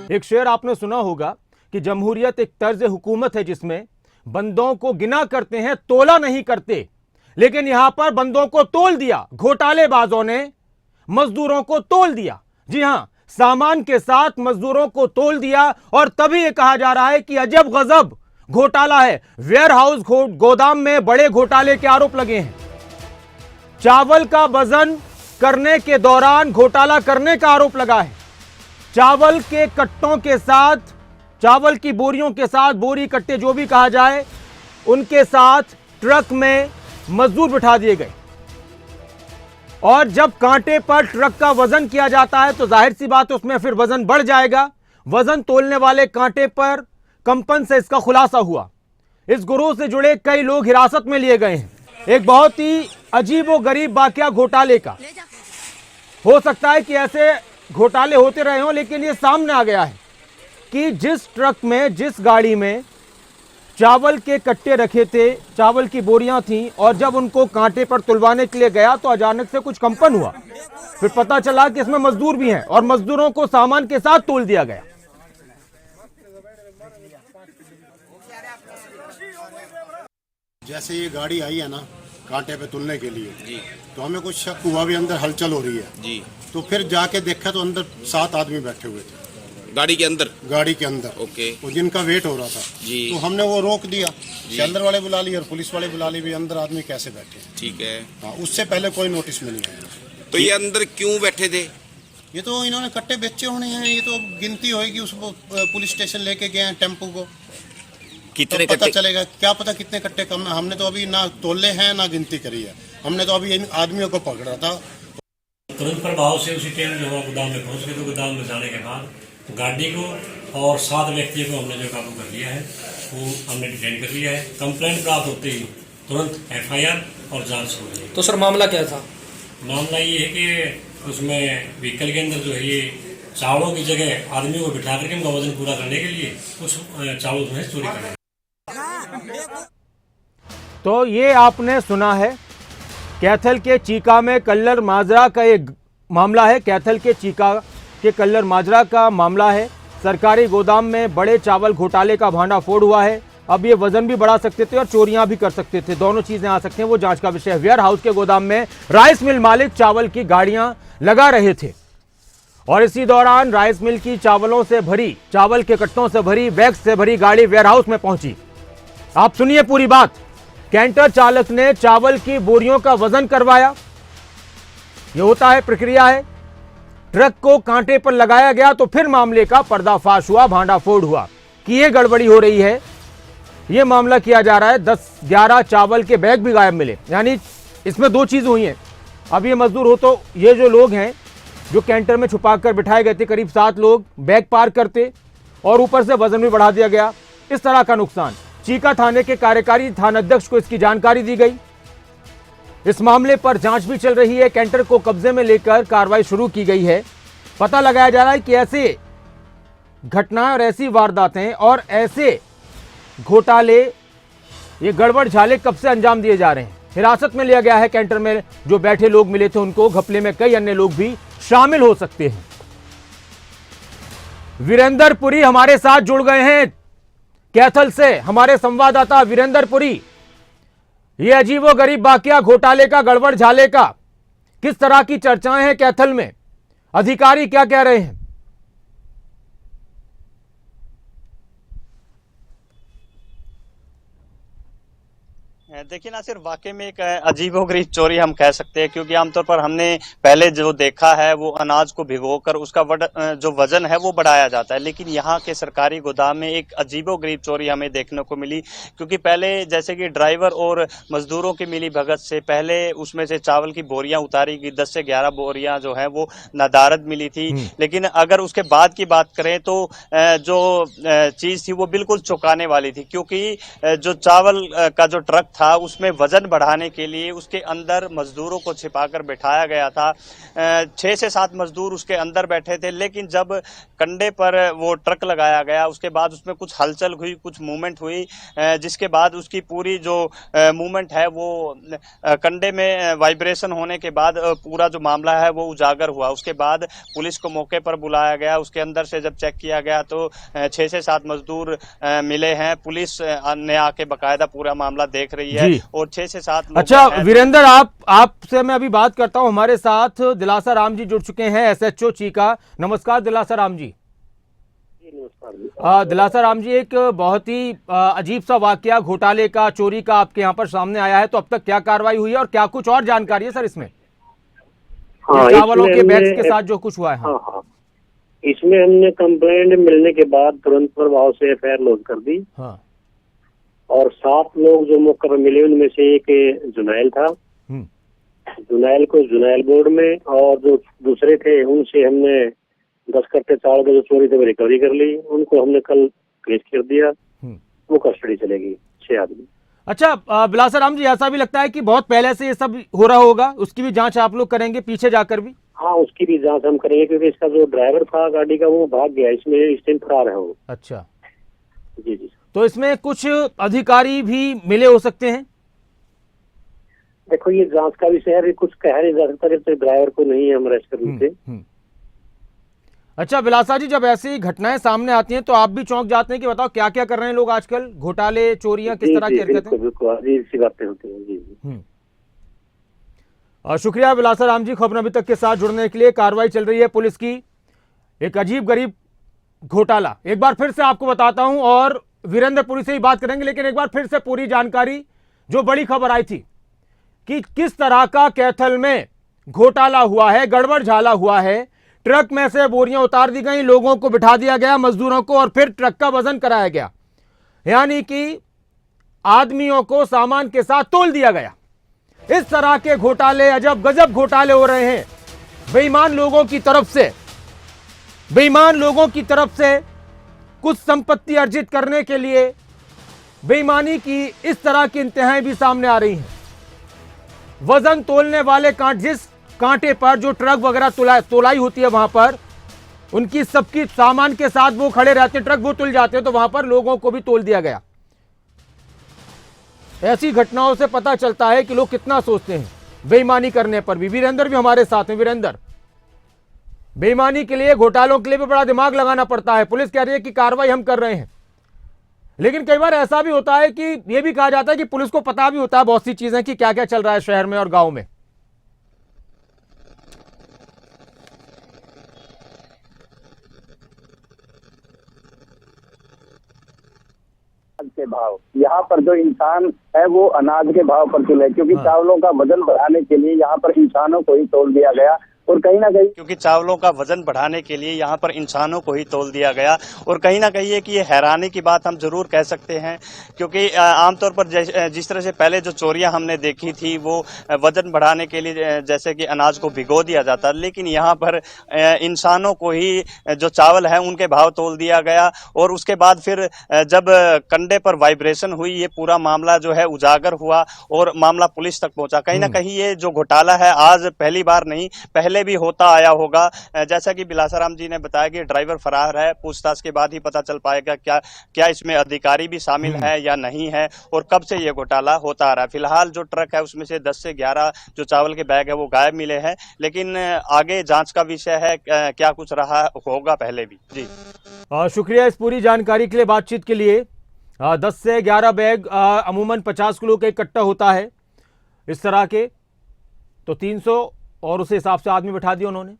एक शेर आपने सुना होगा कि जमहूरियत एक तर्ज हुकूमत है जिसमें बंदों को गिना करते हैं, तोला नहीं करते। लेकिन यहां पर बंदों को तोल दिया, घोटालेबाजों ने मजदूरों को तोल दिया। जी हां, सामान के साथ मजदूरों को तोल दिया। और तभी यह कहा जा रहा है कि अजब गजब घोटाला है। वेयर हाउस गोदाम में बड़े घोटाले के आरोप लगे हैं। चावल का वजन करने के दौरान घोटाला करने का आरोप लगा है। चावल के कट्टों के साथ, चावल की बोरियों के साथ, बोरी कट्टे जो भी कहा जाए, उनके साथ ट्रक में मजदूर बिठा दिए गए। और जब कांटे पर ट्रक का वजन किया जाता है तो जाहिर सी बात है उसमें फिर वजन बढ़ जाएगा। वजन तोलने वाले कांटे पर कंपन से इसका खुलासा हुआ। इस गिरोह से जुड़े कई लोग हिरासत में लिए गए हैं। एक बहुत ही अजीब व गरीब वाकया घोटाले का। हो सकता है कि ऐसे घोटाले होते रहे हों, लेकिन ये सामने आ गया है कि जिस ट्रक में, जिस गाड़ी में चावल के कट्टे रखे थे, चावल की बोरियां थीं, और जब उनको कांटे पर तुलवाने के लिए गया तो अचानक से कुछ कंपन हुआ। फिर पता चला कि इसमें मजदूर भी हैं और मजदूरों को सामान के साथ तोल दिया गया। जैसे ये गाड़ी आई है ना कांटे पे तुलने के लिए जी, तो हमें कुछ शक हुआ भी अंदर हलचल हो रही है जी। तो फिर जाके देखा तो अंदर 7 आदमी बैठे हुए थे गाड़ी के अंदर। ओके। तो जिनका वेट हो रहा था जी, तो हमने वो रोक दिया। अंदर वाले बुला लिए और पुलिस वाले बुला लिए, भी अंदर आदमी कैसे बैठे। ठीक है। हाँ, उससे पहले कोई नोटिस में नहीं आया। तो ये अंदर क्यों बैठे थे? ये तो इन्होंने कट्टे बेचे होने हैं। ये तो गिनती होगी, उसको पुलिस स्टेशन लेके गए हैं टेम्पो को। कितने तो पता चलेगा, क्या पता कितने कट्टे कम है। हमने तो अभी ना तोले हैं ना गिनती करी है। हमने तो अभी इन आदमियों को पकड़ा था। तुरंत प्रभाव से उसी टाइम जो गोदाम में पहुंच गए। तो गोदाम में जाने के बाद गाड़ी को और 7 व्यक्तियों को हमने जो काबू कर लिया है, वो हमने डिटेन कर लिया है। कंप्लेंट प्राप्त होते ही तुरंत FIR और जांच हो गई। तो सर मामला क्या था? मामला ये है कि उसमें व्हीकल के अंदर जो है ये चावलों की जगह आदमियों को बिठा करके उनका वजन पूरा करने के लिए कुछ चावल जो है चोरी कर। तो ये आपने सुना है, कैथल के चीका में कल्लर माजरा का एक मामला है। कैथल के चीका के कल्लर माजरा का मामला है। सरकारी गोदाम में बड़े चावल घोटाले का भांडाफोड़ हुआ है। अब ये वजन भी बढ़ा सकते थे और चोरियां भी कर सकते थे, दोनों चीजें आ सकती हैं, वो जांच का विषय है। वेयर हाउस के गोदाम में राइस मिल मालिक चावल की गाड़ियां लगा रहे थे और इसी दौरान राइस मिल की चावलों से भरी, चावल के कट्टों से भरी, बैग्स से भरी गाड़ी वेयर हाउस में पहुंची। आप सुनिए पूरी बात। कैंटर चालक ने चावल की बोरियों का वजन करवाया। यह होता है, प्रक्रिया है। ट्रक को कांटे पर लगाया गया तो फिर मामले का पर्दाफाश हुआ, भांडाफोड़ हुआ कि यह गड़बड़ी हो रही है। यह मामला किया जा रहा है। 10-11 चावल के बैग भी गायब मिले। यानी इसमें 2 चीज हुई हैं। अब ये मजदूर हो तो ये जो लोग हैं जो कैंटर में छुपाकर बिठाए गए थे, करीब 7 लोग बैग पार करते और ऊपर से वजन भी बढ़ा दिया गया। इस तरह का नुकसान। चीका थाने के कार्यकारी थानाध्यक्ष को इसकी जानकारी दी गई। इस मामले पर जांच भी चल रही है। कैंटर को कब्जे में लेकर कार्रवाई शुरू की गई है। पता लगाया जा रहा है कि ऐसे घटनाएं और ऐसी वारदातें और ऐसे घोटाले, ये गड़बड़ झाले कब से अंजाम दिए जा रहे हैं। हिरासत में लिया गया है कैंटर में जो बैठे लोग मिले थे उनको। घपले में कई अन्य लोग भी शामिल हो सकते हैं। वीरेंद्र पुरी हमारे साथ जुड़ गए हैं कैथल से, हमारे संवाददाता वीरेंद्र पुरी। ये अजीबोगरीब वाकया घोटाले का, गड़बड़ झाले का, किस तरह की चर्चाएं हैं कैथल में, अधिकारी क्या कह रहे हैं? देखिए ना, सिर्फ वाकई में एक अजीबोगरीब चोरी हम कह सकते हैं, क्योंकि आमतौर पर हमने पहले जो देखा है वो अनाज को भिगोकर उसका जो वजन है वो बढ़ाया जाता है, लेकिन यहाँ के सरकारी गोदाम में एक अजीबोगरीब चोरी हमें देखने को मिली। क्योंकि पहले जैसे कि ड्राइवर और मजदूरों की मिली भगत से पहले उसमें से चावल की बोरियां उतारी गई। 10 से 11 बोरियां जो है वो नदारद मिली थी। लेकिन अगर उसके बाद की बात करें तो जो चीज थी वो बिल्कुल चौंकाने वाली थी, क्योंकि जो चावल का जो ट्रक था था उसमें वजन बढ़ाने के लिए उसके अंदर मजदूरों को छिपाकर बिठाया गया था। 6 से 7 मजदूर उसके अंदर बैठे थे, लेकिन जब कंडे पर वो ट्रक लगाया गया उसके बाद उसमें कुछ हलचल हुई, कुछ मूवमेंट हुई, जिसके बाद उसकी पूरी जो मूवमेंट है वो कंडे में वाइब्रेशन होने के बाद पूरा जो मामला है वो उजागर हुआ। उसके बाद पुलिस को मौके पर बुलाया गया। उसके अंदर से जब चेक किया गया तो 6 से 7 मजदूर मिले हैं। पुलिस ने आके बकायदा पूरा मामला देख रही है जी। और 6 से 7 लोग अच्छा हैं। वीरेंद्र, आपसे मैं अभी बात करता हूं। हमारे साथ दिलासा राम जी जुड़ चुके हैं, एसएचओ चीका। नमस्कार दिलासा राम जी। दिलासा राम जी, एक बहुत ही अजीब सा वाकया घोटाले का, चोरी का आपके यहाँ पर सामने आया है, तो अब तक क्या कार्रवाई हुई है और क्या कुछ और जानकारी है सर इसमें? हाँ, चावलों के इसमें बैग्स के साथ जो कुछ हुआ है। हाँ हाँ, इसमें हमने कंप्लेंट मिलने के बाद तुरंत प्रभाव से एफआईआर लॉन्च कर दी। हाँ। और 7 लोग जो मौके पर मिले उनमें से एक जुनैल था। जुनैल को जुनैल बोर्ड में, और जो दूसरे थे उनसे हमने 10 कट्टे चावल के जो चोरी थे वो रिकवरी कर ली। उनको हमने कल केस कर दिया, वो कस्टडी चलेगी 6 आदमी। अच्छा दिलासा राम जी, ऐसा भी लगता है कि बहुत पहले से ये सब हो रहा होगा, उसकी भी जांच आप लोग करेंगे पीछे जाकर भी? हाँ, उसकी भी जांच हम करेंगे, क्योंकि इसका जो ड्राइवर था गाड़ी का वो भाग गया, इसमें इस टाइम फरार है वो। अच्छा जी जी। तो इसमें कुछ अधिकारी भी मिले हो सकते हैं? देखो, ये जांच का विषय है, कुछ कह नहीं जा सकता जब तक ड्राइवर को नहीं हम अरेस्ट कर लेते। अच्छा बिलासा जी, जब ऐसी घटनाएं सामने आती हैं तो आप भी चौंक जाते हैं कि बताओ क्या क्या कर रहे हैं लोग आजकल, घोटाले, चोरियां, किस तरह की हरकतें? बिल्कुल ऐसी बातें होती हैं। जी। और शुक्रिया बिलासा राम जी खबर अभी तक के साथ जुड़ने के लिए। कार्रवाई चल रही है पुलिस की, एक अजीब गरीब घोटाला। एक बार फिर से आपको बताता हूं, और वीरेंद्रपुरी से ही बात करेंगे, लेकिन एक बार फिर से पूरी जानकारी, जो बड़ी खबर आई थी कि किस तरह का कैथल में घोटाला हुआ है, गड़बड़ झाला हुआ है। ट्रक में से बोरियां उतार दी गई, लोगों को बिठा दिया गया, मजदूरों को, और फिर ट्रक का वजन कराया गया, यानी कि आदमियों को सामान के साथ तोल दिया गया। इस तरह के घोटाले, अजब गजब घोटाले हो रहे हैं बेईमान लोगों की तरफ से। बेईमान लोगों की तरफ से कुछ संपत्ति अर्जित करने के लिए बेईमानी की इस तरह की इंतहाएं भी सामने आ रही हैं। वजन तोलने वाले जिस कांटे पर जो ट्रक वगैरह तोलाई होती है, वहां पर उनकी सबकी सामान के साथ वो खड़े रहते हैं, ट्रक वो तुल जाते हैं, तो वहां पर लोगों को भी तोल दिया गया। ऐसी घटनाओं से पता चलता है कि लोग कितना सोचते हैं बेईमानी करने पर भी। वीरेंद्र भी हमारे साथ हैं। वीरेंद्र, बेईमानी के लिए, घोटालों के लिए भी बड़ा दिमाग लगाना पड़ता है। पुलिस कह रही है कि कार्रवाई हम कर रहे हैं, लेकिन कई बार ऐसा भी होता है कि यह भी कहा जाता है कि पुलिस को पता भी होता है बहुत सी चीजें कि क्या क्या चल रहा है शहर में और गांव में। के भाव, यहाँ पर जो इंसान है वो अनाज के भाव पर तुले, क्योंकि चावलों का वजन बढ़ाने के लिए यहाँ पर इंसानों को ही तोल दिया गया। और कहीं ना कहीं क्योंकि चावलों का वजन बढ़ाने के लिए यहाँ पर इंसानों को ही तोल दिया गया, और कहीं ना कहीं कि ये हैरानी की बात हम जरूर कह सकते हैं, क्योंकि आमतौर पर जिस तरह से पहले जो चोरियां हमने देखी थी वो वजन बढ़ाने के लिए जैसे कि अनाज को भिगो दिया जाता, लेकिन यहाँ पर इंसानों को ही जो चावल है उनके भाव तोल दिया गया। और उसके बाद फिर जब कंडे पर वाइब्रेशन हुई, ये पूरा मामला जो है उजागर हुआ और मामला पुलिस तक पहुंचा। कहीं ना कहीं ये जो घोटाला है आज पहली बार नहीं, पहले भी होता आया होगा। जैसा कि बिलासाराम जी ने बताया कि ड्राइवर फरार है, पूछताछ के बाद ही पता चल पाएगा क्या इसमें अधिकारी भी शामिल है या नहीं है, और कब से ये घोटाला होता आ रहा है। फिलहाल जो ट्रक है उसमें से 10 से 11 जो चावल के बैग है वो गायब मिले हैं, लेकिन आगे जांच का विषय है, क्या कुछ रहा होगा पहले भी। जी शुक्रिया इस पूरी जानकारी के लिए, बातचीत के लिए। 10 से 11 बैग, अमूमन 50 किलो का इकट्ठा होता है इस तरह के, तो 300 और उस हिसाब से आदमी बैठा दिए उन्होंने।